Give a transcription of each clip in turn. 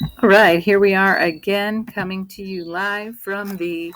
All right, here we are again, coming to you live from the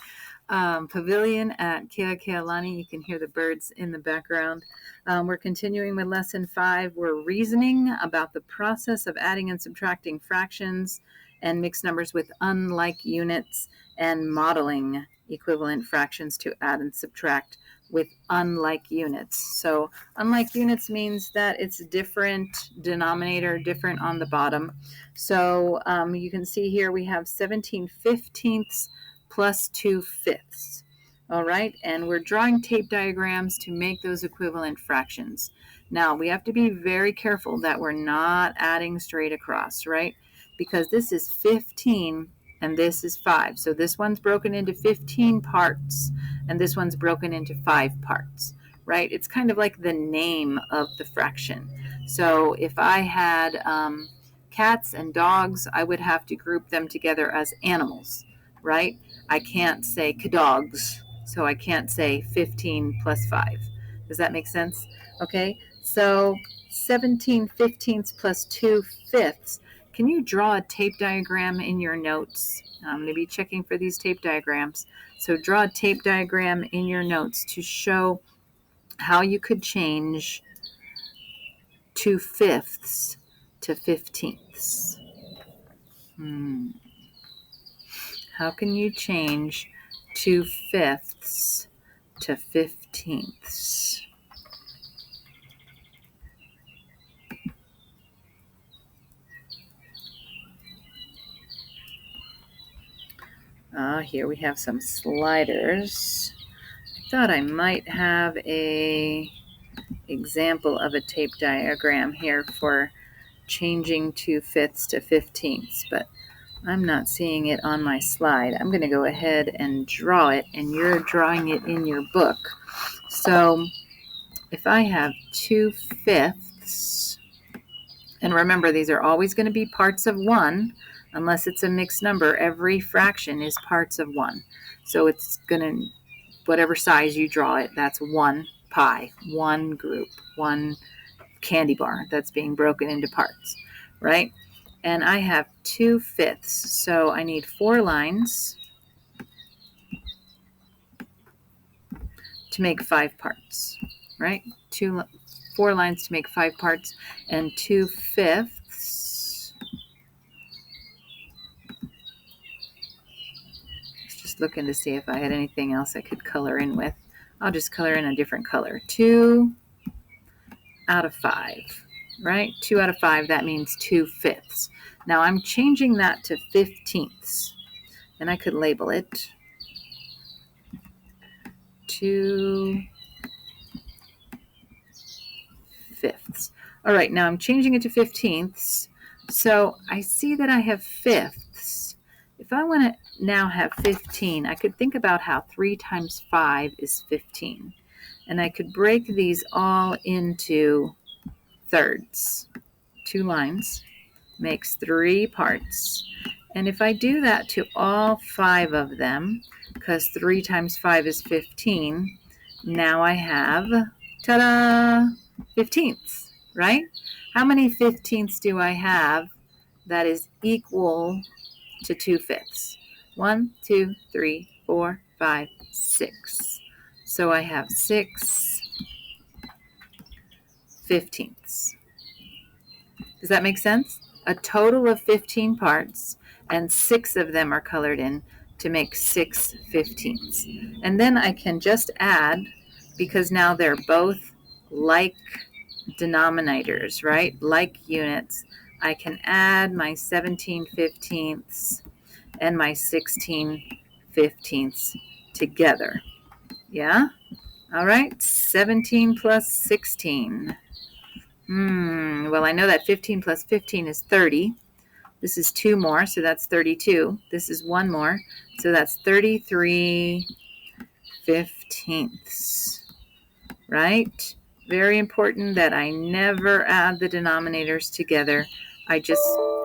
pavilion at Keakealani. You can hear the birds in the background. We're continuing with lesson 5. We're reasoning about the process of adding and subtracting fractions and mixed numbers with unlike units, and modeling equivalent fractions to add and subtract with unlike units. So unlike units means that it's a different denominator, different on the bottom. So you can see here we have 17/15 plus 2/5. All right, and we're drawing tape diagrams to make those equivalent fractions. Now we have to be very careful that we're not adding straight across, right? Because this is 15 and this is 5. So this one's broken into 15 parts and this one's broken into 5 parts, right? It's kind of like the name of the fraction. So if I had cats and dogs, I would have to group them together as animals, right? I can't say dogs, so I can't say 15 plus 5. Does that make sense? Okay, so 17/15 plus 2/5. Can you draw a tape diagram in your notes? I'm going to be checking for these tape diagrams. So draw a tape diagram in your notes to show how you could change 2/5 to 15ths. How can you change 2/5 to 15ths? Here we have some sliders. I thought I might have a example of a tape diagram here for changing 2/5 to 15ths, but I'm not seeing it on my slide. I'm going to go ahead and draw it, and you're drawing it in your book. So if I have 2/5, and remember, these are always going to be parts of 1, unless it's a mixed number. Every fraction is parts of 1. So it's going to, whatever size you draw it, that's 1 pie, 1 group, 1 candy bar that's being broken into parts, right? And I have 2/5, so I need 4 lines to make 5 parts, right? 4 lines to make 5 parts, and 2/5. Just looking to see if I had anything else I could color in with. I'll just color in a different color. 2 out of 5, right? 2 out of 5, that means 2/5. Now I'm changing that to 15ths, and I could label it 2/5. All right, now I'm changing it to 15ths. So I see that I have fifths. If I want to now have 15, I could think about how 3 times 5 is 15. And I could break these all into thirds. 2 lines makes 3 parts. And if I do that to all 5 of them, because 3 times 5 is 15, now I have, ta-da, 15ths, right? How many 15ths do I have that is equal to 2/5? 1, 2, 3, 4, 5, 6. So I have 6 15ths. Does that make sense? A total of 15 parts, and 6 of them are colored in to make 6 15ths. And then I can just add, because now they're both like denominators, right? Like units. I can add my 17/15ths and my 16/15ths together. Yeah? All right, 17 plus 16. Well, I know that 15 plus 15 is 30. This is 2 more, so that's 32. This is 1 more, so that's 33/15ths, right? Very important that I never add the denominators together. I just